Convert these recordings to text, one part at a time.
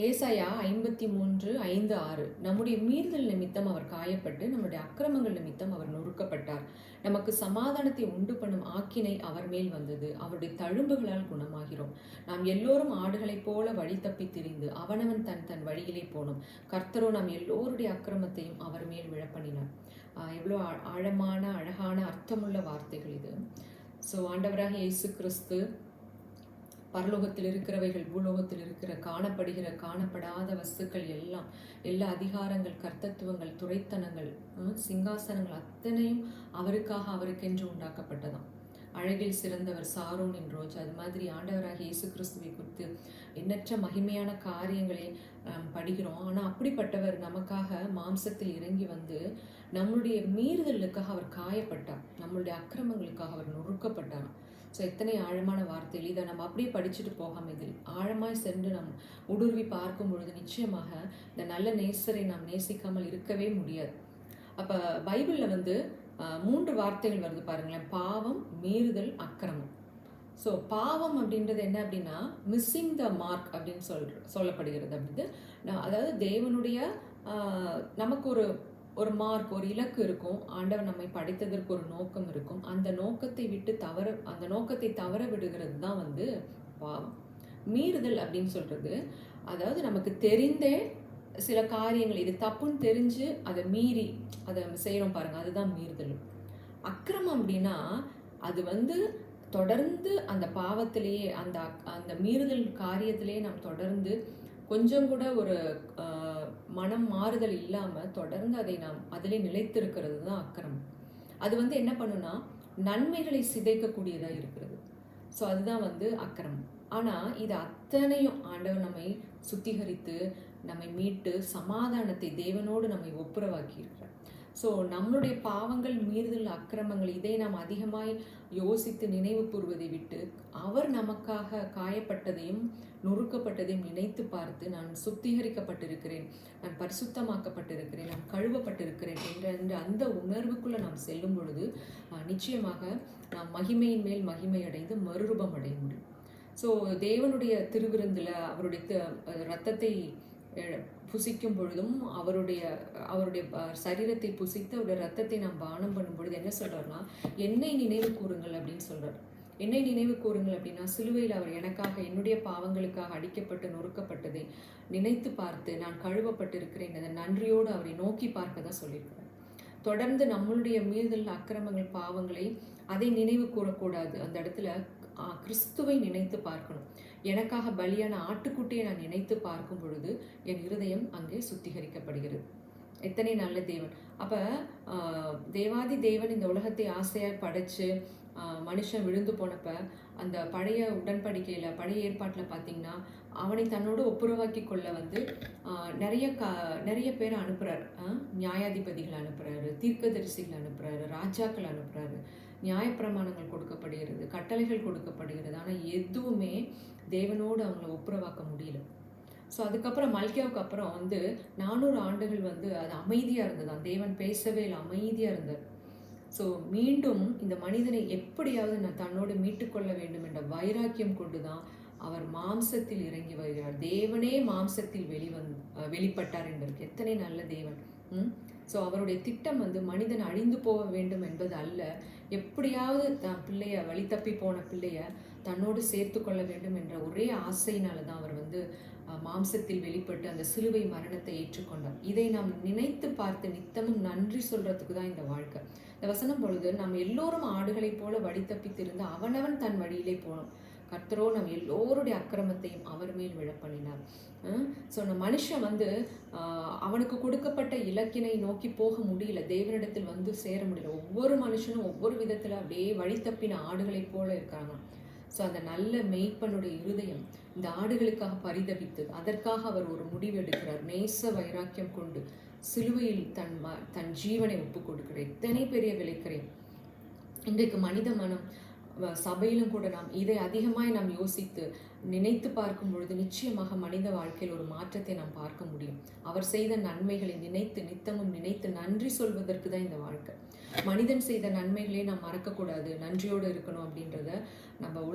ஏசாயா 53:5-6 நம்முடைய மீறுதல் நிமித்தம் அவர் காயப்பட்டு நம்முடைய அக்கிரமங்கள் நிமித்தம் அவர் நொறுக்கப்பட்டார். நமக்கு சமாதானத்தை உண்டு பண்ணும் ஆக்கினை அவர் மேல் வந்தது. அவருடைய தழும்புகளால் குணமாகிறோம். நாம் எல்லோரும் ஆடுகளைப் போல வழி தப்பி திரிந்து அவனவன் தன் தன் வழியிலே போனோம். கர்த்தரோ நாம் எல்லோருடைய அக்கிரமத்தையும் அவர் மேல் விழப்பண்ணினார். எவ்வளோ ஆழமான அழகான அர்த்தமுள்ள வார்த்தைகள் இது. ஸோ ஆண்டவராக இயேசு கிறிஸ்து பரலோகத்தில் இருக்கிறவைகள், பூலோகத்தில் இருக்கிற காணப்படுகிற காணப்படாத வஸ்துக்கள் எல்லாம், எல்லா அதிகாரங்கள், கர்த்தத்துவங்கள், துரைத்தனங்கள், சிங்காசனங்கள் அத்தனையும் அவருக்கென்று உண்டாக்கப்பட்டதாம். அழகில் சிறந்தவர் சாரோனின் ரோஜா. அது மாதிரி ஆண்டவராக இயேசு கிறிஸ்துவை குறித்து எண்ணற்ற மகிமையான காரியங்களை படிக்கிறோம். ஆனால் அப்படிப்பட்டவர் நமக்காக மாம்சத்தில் இறங்கி வந்து நம்மளுடைய மீறுதலுக்காக அவர் காயப்பட்டார், நம்மளுடைய அக்கிரமங்களுக்காக அவர் நொறுக்கப்பட்டார். ஸோ எத்தனை ஆழமான வார்த்தைகள்! இதை நம்ம அப்படியே படிச்சுட்டு போகாமல் இதில் ஆழமாய் சென்று நம் ஊடுருவி பார்க்கும் பொழுது நிச்சயமாக இந்த நல்ல நேசரை நாம் நேசிக்காமல் இருக்கவே முடியாது. அப்போ பைபிளில் வந்து 3 வார்த்தைகள் வருது பாருங்களேன்: பாவம், மீறுதல், அக்கிரமம். ஸோ பாவம் அப்படின்றது என்ன அப்படின்னா மிஸ்ஸிங் த மார்க் அப்படின்னு சொல்லப்படுகிறது. அதாவது தேவனுடைய நமக்கு ஒரு மார்க், ஒரு இலக்கு இருக்கும். ஆண்டவர் நம்மை படைத்ததற்கு ஒரு நோக்கம் இருக்கும். அந்த நோக்கத்தை தவற விடுகிறது தான் வந்து பாவம். மீறுதல் அப்படின்னு சொல்றது, அதாவது நமக்கு தெரிந்தே சில காரியங்கள் இது தப்புன்னு தெரிஞ்சு அதை மீறி அதை செய்கிறோம் பாருங்க, அதுதான் மீறுதல். அக்கிரமம் அப்படின்னா அது வந்து தொடர்ந்து அந்த பாவத்திலேயே அந்த மீறுதல் காரியத்திலேயே நாம் தொடர்ந்து கொஞ்சம் கூட ஒரு மனம் மாறுதல் இல்லாமல் தொடர்ந்து அதை நாம் அதிலே நிலைத்திருக்கிறது தான் அக்கிரமம். அது வந்து என்ன பண்ணுன்னா நன்மைகளை சிதைக்கக்கூடியதாக இருக்கிறது. ஸோ அதுதான் வந்து அக்கிரமம். ஆனால் இது அத்தனையும் ஆண்டவர் நம்மை சுத்திகரித்து நம்மை மீட்டு சமாதானத்தை தேவனோடு நம்மை ஒப்புரவாக்கி இருக்கிறார். ஸோ நம்மளுடைய பாவங்கள், மீறுதல், அக்கிரமங்கள் இதை நாம் அதிகமாய் யோசித்து நினைவு கூறுவதை விட்டு அவர் நமக்காக காயப்பட்டதையும் நொறுக்கப்பட்டதையும் நினைத்து பார்த்து நான் சுத்திகரிக்கப்பட்டிருக்கிறேன், நான் பரிசுத்தமாக்கப்பட்டிருக்கிறேன், நான் கழுவப்பட்டிருக்கிறேன் என்ற அந்த உணர்வுக்குள்ளே நாம் செல்லும் பொழுது நிச்சயமாக நாம் மகிமையின் மேல் மகிமை அடைந்து மறுரூபம் அடைய முடியும். ஸோ தேவனுடைய திருவிருந்தில் அவருடைய இரத்தத்தை புசிக்கும் பொழுதும் அவருடைய சரீரத்தை புசித்து அவருடைய ரத்தத்தை நாம் பானம் பண்ணும் பொழுது என்ன சொல்றாருன்னா, என்னை நினைவு கூறுங்கள் அப்படின்னு சொல்றார். என்னை நினைவு கூறுங்கள் அப்படின்னா சிலுவையில் அவர் எனக்காக என்னுடைய பாவங்களுக்காக அடிக்கப்பட்டு நொறுக்கப்பட்டதை நினைத்து பார்த்து நான் கழுவப்பட்டிருக்கிறேன் அந்த நன்றியோடு அவரை நோக்கி பார்க்க தான் சொல்லியிருக்கிறார். தொடர்ந்து நம்மளுடைய மீறுதல், அக்கிரமங்கள், பாவங்களை அதை நினைவு கூறக்கூடாது. அந்த இடத்துல கிறிஸ்துவை நினைத்து பார்க்கணும். எனக்காக பலியான ஆட்டுக்குட்டியை நான் நினைத்து பார்க்கும் பொழுது என் இருதயம் அங்கே சுத்திகரிக்கப்படுகிறது. எத்தனை நல்ல தேவன்! அப்போ தேவாதி தேவன் இந்த உலகத்தை ஆசையாக படைச்சு மனுஷன் விழுந்து போனப்ப அந்த பழைய உடன்படிக்கையில், பழைய ஏற்பாட்டில் பார்த்தீங்கன்னா அவனை தன்னோடு ஒப்புரவாக்கி கொள்ள வந்து நிறைய பேரை அனுப்புகிறார். நியாயாதிபதிகள் அனுப்புகிறாரு, தீர்க்கதரிசிகள் அனுப்புகிறாரு, ராஜாக்கள் அனுப்புகிறாரு, நியாயப்பிரமாணங்கள் கொடுக்கப்படுகிறது, கட்டளைகள் கொடுக்கப்படுகிறது. ஆனால் எதுவுமே தேவனோடு அவங்கள ஒப்புரவாக்க முடியல. ஸோ அதுக்கப்புறம் மல்கியாவுக்கு அப்புறம் வந்து 400 ஆண்டுகள் வந்து அது அமைதியாக இருந்தது. தேவன் பேசவே இல்லை, அமைதியாக இருந்தார். ஸோ மீண்டும் இந்த மனிதனை எப்படியாவது நான் தன்னோடு மீட்டுக்கொள்ள வேண்டும் என்ற வைராக்கியம் கொண்டு தான் அவர் மாம்சத்தில் இறங்கி வருகிறார். தேவனே மாம்சத்தில் வெளிப்பட்டார் என்பதற்கு எத்தனை நல்ல தேவன்! ஸோ அவருடைய திட்டம் வந்து மனிதன் அழிந்து போக வேண்டும் என்பது அல்ல, எப்படியாவது தான் வழி தப்பி போன பிள்ளைய தன்னோடு சேர்த்து கொள்ள வேண்டும் என்ற ஒரே ஆசையினால தான் அவர் வந்து மாம்சத்தில் வெளிப்பட்டு அந்த சிலுவை மரணத்தை ஏற்றுக்கொண்டார். இதை நாம் நினைத்து பார்த்து நித்தமும் நன்றி சொல்றதுக்கு தான் இந்த வாழ்க்கை. இந்த வசனம் பொழுது நாம் எல்லோரும் ஆடுகளைப் போல வழி தப்பி திரிந்து அவனவன் தன் வழியிலே போனோம். கர்த்தரோ நம் எல்லோருடைய அக்கிரமத்தையும் அவர் மேல் விழப்பண்ணினார். ஸோ நம்ம மனுஷன் வந்து அவனுக்கு கொடுக்கப்பட்ட இலக்கினை நோக்கி போக முடியல, தேவனிடத்தில் வந்து சேர முடியல. ஒவ்வொரு மனுஷனும் ஒவ்வொரு விதத்தில் அப்படியே வழி தப்பின ஆடுகளைப் போல இருக்காங்க. ஸோ அந்த நல்ல மெய்ப்பனுடைய இருதயம் இந்த ஆடுகளுக்காக பரிதபித்தது. அதற்காக அவர் ஒரு முடிவு எடுக்கிறார். நேச வைராக்கியம் கொண்டு சிலுவையில் தன் ஜீவனை ஒப்பு கொடுக்கிறார். எத்தனை பெரிய விளைக்கிறேன்! இன்றைக்கு மனித மனம் சபையிலும் கூட நாம் இதை அதிகமாய் நாம் யோசித்து நினைத்து பார்க்கும் பொழுது நிச்சயமாக மனித வாழ்க்கையில் ஒரு மாற்றத்தை நாம் பார்க்க முடியும். அவர் செய்த நன்மைகளை நினைத்து நித்தமும் நினைத்து நன்றி சொல்வதற்கு தான் இந்த வாழ்க்கை. மனிதன் செய்த நன்மைகளே நாம் மறக்கக்கூடாது, நன்றியோடு இருக்கணும் அப்படின்றத நம்ம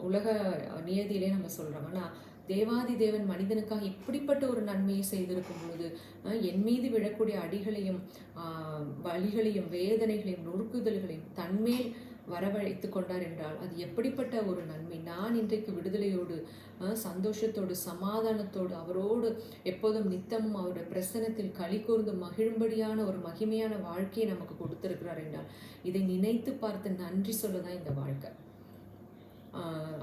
உலக நியதியிலே நம்ம சொல்கிறோம். ஆனால் தேவாதி தேவன் மனிதனுக்காக இப்படிப்பட்ட ஒரு நன்மையை செய்திருக்கும் பொழுது என் மீது விழக்கூடிய அடிகளையும் வலிகளையும் வேதனைகளையும் நொறுக்குதல்களையும் தன்மேல் வரவழைத்து கொண்டார் என்றால் அது எப்படிப்பட்ட ஒரு நன்மை. நான் இன்றைக்கு விடுதலையோடு சந்தோஷத்தோடு சமாதானத்தோடு அவரோடு எப்போதும் நித்தமும் அவருடைய பிரசனத்தில் களி கூர்ந்து மகிழும்படியான ஒரு மகிமையான வாழ்க்கையை நமக்கு கொடுத்திருக்கிறார் என்றால் இதை நினைத்து பார்த்து நன்றி சொல்லதான் இந்த வாழ்க்கை.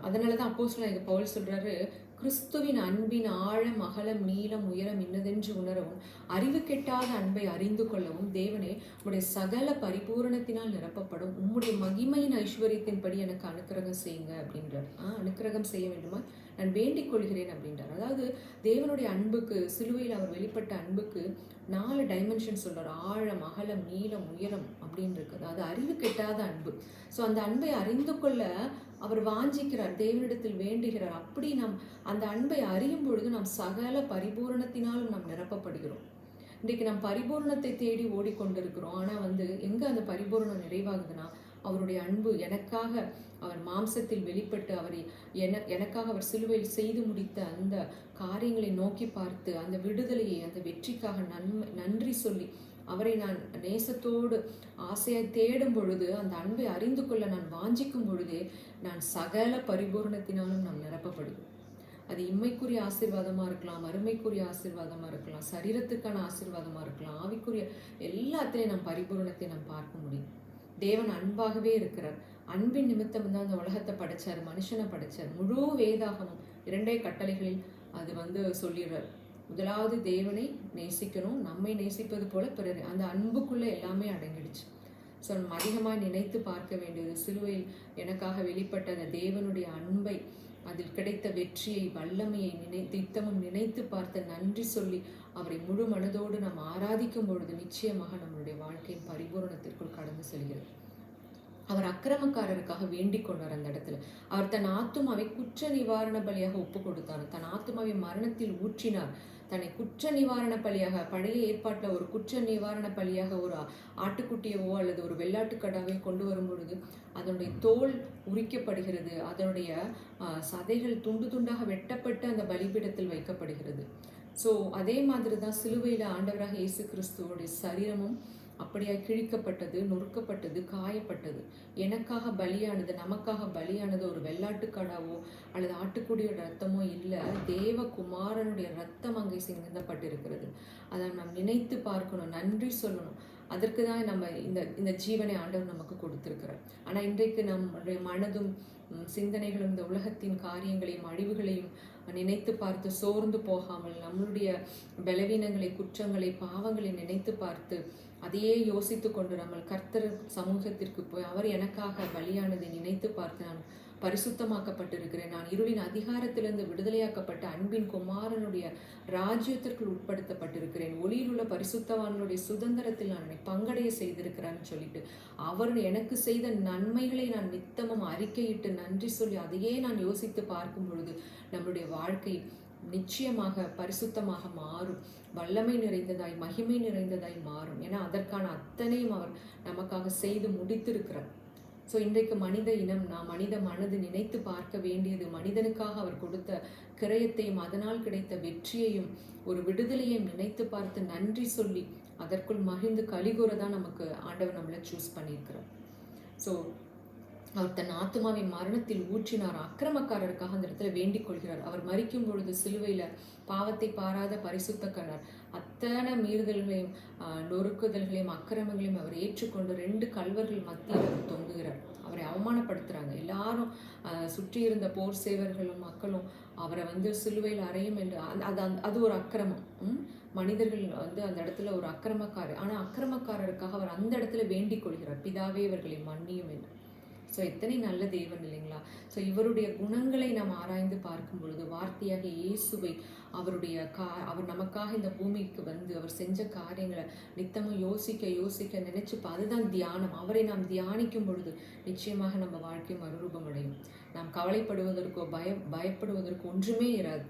அதனால தான் அப்போஸ்தலனாகிய பவுல் சொல்றாரு, கிறிஸ்துவின் அன்பின் ஆழம் அகலம் நீளம் உயரம் இன்னதென்று உணரவும் அறிவு கெட்டாத அன்பை அறிந்து கொள்ளவும் தேவனே உம்முடைய சகல பரிபூரணத்தினால் நிரப்பப்படும் உம்முடைய மகிமையின் ஐஸ்வர்யத்தின்படி எனக்கு அனுக்கிரகம் செய்யுங்க அப்படின்றார். அனுக்கிரகம் செய்ய வேண்டுமா நான் வேண்டிக் கொள்கிறேன் அப்படின்றார். அதாவது தேவனுடைய அன்புக்கு, சிலுவையில் அவர் வெளிப்பட்ட அன்புக்கு 4 டைமென்ஷன் சொல்றார். ஆழம் அகலம் நீளம் உயரம் அப்படின்னு இருக்குது. அது அறிவு கெட்டாத அன்பு. ஸோ அந்த அன்பை அறிந்து கொள்ள அவர் வாஞ்சிக்கிறார், தேவனிடத்தில் வேண்டுகிறார். அப்படி நாம் அந்த அன்பை அறியும் பொழுது நாம் சகல பரிபூரணத்தினாலும் நாம் நிரப்பப்படுகிறோம். இன்றைக்கு நாம் பரிபூரணத்தை தேடி ஓடிக்கொண்டிருக்கிறோம். ஆனால் எங்கே அந்த பரிபூரணம் நிறைவாகுதுன்னா அவருடைய அன்பு எனக்காக அவர் மாம்சத்தில் வெளிப்பட்டு அவரை எனக்காக அவர் சிலுவையில் செய்து முடித்த அந்த காரியங்களை நோக்கி பார்த்து அந்த விடுதலையை அந்த வெற்றிக்காக நன்றி சொல்லி அவரை நான் நேசத்தோடு ஆசையாய் தேடும் பொழுது அந்த அன்பை அறிந்து கொள்ள நான் வாஞ்சிக்கும் பொழுதே நான் சகல பரிபூரணத்தினாலும் நாம் நிரப்பப்படுகிறோம். அது இம்மைக்குரிய ஆசீர்வாதமாக இருக்கலாம், அருமைக்குரிய ஆசீர்வாதமாக இருக்கலாம், சரீரத்துக்கான ஆசீர்வாதமாக இருக்கலாம், ஆவிக்குரிய எல்லாத்திலையும் நாம் பரிபூரணத்தை நாம் பார்க்க முடியும். தேவன் அன்பாகவே இருக்கிறார். அன்பின் நிமித்தம் தான் அந்த உலகத்தை படைச்சார், மனுஷனை படைச்சார். முழு வேதாகமும் 2 கட்டளைகளில் அது சொல்லிடுறார். முதலாவது தேவனை நேசிக்கணும், நம்மை நேசிப்பது போல பிறர். அந்த அன்புக்குள்ளே எல்லாமே அடங்கிடுச்சு. ஸோ நம்ம அதிகமாக நினைத்து பார்க்க வேண்டியது சிலுவையில் எனக்காக வெளிப்பட்ட அந்த தேவனுடைய அன்பை, அதில் கிடைத்த வெற்றியை, வல்லமையை நித்தமும் நினைத்து பார்த்து நன்றி சொல்லி அவரை முழு மனதோடு நாம் ஆராதிக்கும் பொழுது நிச்சயமாக நம்மளுடைய வாழ்க்கையின் பரிபூரணத்திற்குள் கடந்து செல்கிறது. அவர் அக்கிரமக்காரருக்காக வேண்டிக் கொண்டார். அந்த இடத்துல அவர் தன் ஆத்துமாவை குற்ற நிவாரண பலியாக ஒப்பு கொடுத்தார். தன் ஆத்துமாவை மரணத்தில் ஊற்றினார். தன்னை குற்ற நிவாரண பலியாக, பழைய ஏற்பாட்டில் ஒரு குற்ற நிவாரண பலியாக ஒரு ஆட்டுக்குட்டியவோ அல்லது ஒரு வெள்ளாட்டுக்கடாவையோ கொண்டு வரும் பொழுது அதனுடைய தோல் உரிக்கப்படுகிறது, அதனுடைய சதைகள் துண்டு துண்டாக வெட்டப்பட்டு அந்த பலிபீடத்தில் வைக்கப்படுகிறது. ஸோ அதே மாதிரி தான் சிலுவையில் ஆண்டவராக இயேசு கிறிஸ்துவோடைய சரீரமும் அப்படியாக கிழிக்கப்பட்டது, நொறுக்கப்பட்டது, காயப்பட்டது. எனக்காக பலியானது, நமக்காக பலியானது ஒரு வெள்ளாட்டுக்கடாவோ அல்லது ஆட்டுக்குடியோட ரத்தமோ இல்லை, தேவகுமாரனுடைய ரத்தம் அங்கே சிந்தப்பட்டிருக்கிறது. அதை நாம் நினைத்து பார்க்கணும், நன்றி சொல்லணும். அதற்கு தான் நம்ம இந்த ஜீவனை ஆண்டவர் நமக்கு கொடுத்திருக்கிறார். ஆனால் இன்றைக்கு நம்முடைய மனதும் சிந்தனைகளும் இந்த உலகத்தின் காரியங்களையும் அழிவுகளையும் நினைத்து பார்த்து சோர்ந்து போகாமல், நம்மளுடைய பலவீனங்களை, குற்றங்களை, பாவங்களை நினைத்து பார்த்து அதையே யோசித்து கொண்டு நம்ம கர்த்தர் சமூகத்திற்கு போய் அவர் எனக்காக பலியானதை நினைத்து பார்த்து நான் பரிசுத்தமாக்கப்பட்டிருக்கிறேன், நான் இருளின் அதிகாரத்திலிருந்து விடுதலையாக்கப்பட்ட அன்பின் குமாரனுடைய ராஜ்யத்திற்குள் உட்படுத்தப்பட்டிருக்கிறேன், ஒளியில் உள்ள பரிசுத்தவானுடைய சுதந்திரத்தில் நான் பங்கடைய செய்திருக்கிறேன்னு சொல்லிட்டு அவர் எனக்கு செய்த நன்மைகளை நான் நித்தமும் அறிக்கையிட்டு நன்றி சொல்லி அதையே நான் யோசித்து பார்க்கும் பொழுது நம்முடைய வாழ்க்கை நிச்சயமாக பரிசுத்தமாக மாறும், வல்லமை நிறைந்ததாய் மகிமை நிறைந்ததாய் மாறும். ஏன்னா அதற்கான அத்தனையும் அவர் நமக்காக செய்து முடித்திருக்கிறார். ஸோ இன்றைக்கு மனித இனம், மனித மனது நினைத்து பார்க்க வேண்டியது மனிதனுக்காக அவர் கொடுத்த கிரயத்தையும் அதனால் கிடைத்த வெற்றியையும் ஒரு விடுதலையையும் நினைத்து பார்த்து நன்றி சொல்லி அதற்குள் மகிழ்ந்து கலிகூறதான் நமக்கு ஆண்டவர் நம்மளை சூஸ் பண்ணியிருக்கிறார். ஸோ அவர் தன் ஆத்துமாவை மரணத்தில் ஊற்றினார். அக்கிரமக்காரருக்காக அந்த இடத்துல வேண்டிக் கொள்கிறார். அவர் மரிக்கும் பொழுது சிலுவையில் பாவத்தை பாராத பரிசுத்த கண்ணர் அத்தனை மீறுதல்களையும் நொறுக்குதல்களையும் அக்கிரமங்களையும் அவர் ஏற்றுக்கொண்டு 2 கல்வர்கள் மத்தியில் அவர் தொங்குகிறார். அவரை அவமானப்படுத்துகிறாங்க. எல்லாரும் சுற்றி இருந்த போர் சேவர்களும் மக்களும் அவரை சிலுவையில் அறையும் என்று அது ஒரு அக்கிரமம். மனிதர்கள் அந்த இடத்துல ஒரு அக்கிரமக்காரர். ஆனால் அக்கிரமக்காரருக்காக அவர் அந்த இடத்துல வேண்டிக் கொள்கிறார், பிதாவே இவர்களை மன்னியும் என்று. ஸோ எத்தனை நல்ல தேவன் இல்லைங்களா? ஸோ இவருடைய குணங்களை நாம் ஆராய்ந்து பார்க்கும் பொழுது வார்த்தையாக இயேசுவை அவர் நமக்காக இந்த பூமிக்கு அவர் செஞ்ச காரியங்களை நித்தமும் யோசிக்க நினைச்சுப்பா. அதுதான் தியானம். அவரை நாம் தியானிக்கும் பொழுது நிச்சயமாக நம்ம வாழ்க்கை மறுரூபம் அடையும். நாம் கவலைப்படுவதற்கோ பயப்படுவதற்கோ ஒன்றுமே இராது.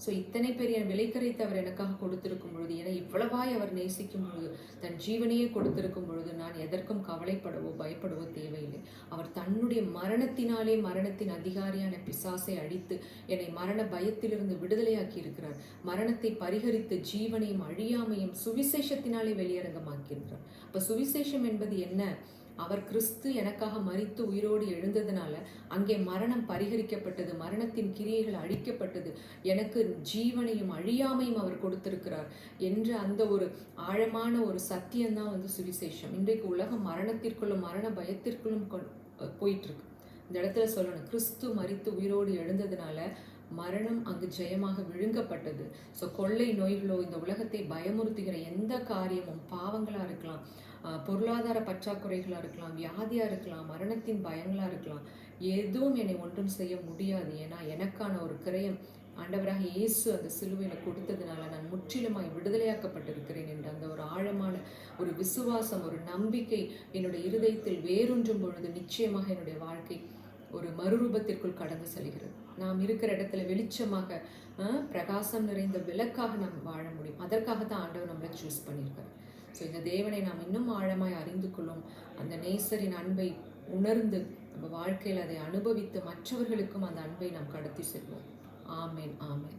ஸோ இத்தனை பெரிய விலைக்கரைத்து அவர் எனக்காக கொடுத்திருக்கும் பொழுது, என இவ்வளவாய் அவர் நேசிக்கும் பொழுது, தன் ஜீவனையே கொடுத்திருக்கும் பொழுது, நான் எதற்கும் கவலைப்படவோ பயப்படவோ தேவையில்லை. அவர் தன்னுடைய மரணத்தினாலே மரணத்தின் அதிகாரியான பிசாசை அழித்து என்னை மரண பயத்திலிருந்து விடுதலையாக்கி இருக்கிறார். மரணத்தை பரிகரித்து ஜீவனையும் அழியாமையும் சுவிசேஷத்தினாலே வெளியரங்கமாக்கியிருக்கிறார். அப்போ சுவிசேஷம் என்பது என்ன? அவர் கிறிஸ்து எனக்காக மரித்து உயிரோடு எழுந்ததுனால அங்கே மரணம் பரிகரிக்கப்பட்டது, மரணத்தின் கிரியைகள் அழிக்கப்பட்டது, எனக்கு ஜீவனையும் அழியாமையும் அவர் கொடுத்திருக்கிறார் என்ற அந்த ஒரு ஆழமான ஒரு சத்தியம்தான் சுவிசேஷம். இன்றைக்கு உலகம் மரணத்திற்குள்ளும் மரண பயத்திற்குள்ளும் போயிட்டு இருக்கு. இந்த இடத்துல சொல்லணும், கிறிஸ்து மரித்து உயிரோடு எழுந்ததுனால மரணம் அங்கு ஜெயமாக விழுங்கப்பட்டது. ஸோ கொள்ளை நோய்களோ இந்த உலகத்தை பயமுறுத்துகிற எந்த காரியமும், பாவங்களாக இருக்கலாம், பொருளாதார பற்றாக்குறைகளாக இருக்கலாம், வியாதியாக இருக்கலாம், மரணத்தின் பயங்களாக இருக்கலாம், எதுவும் என்னை ஒன்றும் செய்ய முடியாது. ஏன்னா எனக்கான ஒரு கிரயம் ஆண்டவராக இயேசு அந்த சிலுவையில் கொடுத்ததுனால நான் முற்றிலுமாய் விடுதலையாக்கப்பட்டிருக்கிறேன் என்ற அந்த ஒரு ஆழமான ஒரு விசுவாசம், ஒரு நம்பிக்கை என்னுடைய இருதயத்தில் வேரூன்றும் பொழுது நிச்சயமாக என்னுடைய வாழ்க்கை ஒரு மறுரூபத்திற்குள் கடந்து செல்கிறது. நாம் இருக்கிற இடத்துல வெளிச்சமாக பிரகாசம் நிறைந்த விளக்காக நாம் வாழ முடியும். அதற்காக தான் ஆண்டவர் நம்மளை சூஸ் பண்ணியிருக்கார். ஸோ இந்த தேவனை நாம் இன்னும் ஆழமாய் அறிந்து கொள்ளும், அந்த நேசரின் அன்பை உணர்ந்து நம்ம வாழ்க்கையில் அதை அனுபவித்து மற்றவர்களுக்கும் அந்த அன்பை நாம் கடத்தி செல்வோம். ஆமேன், ஆமேன்.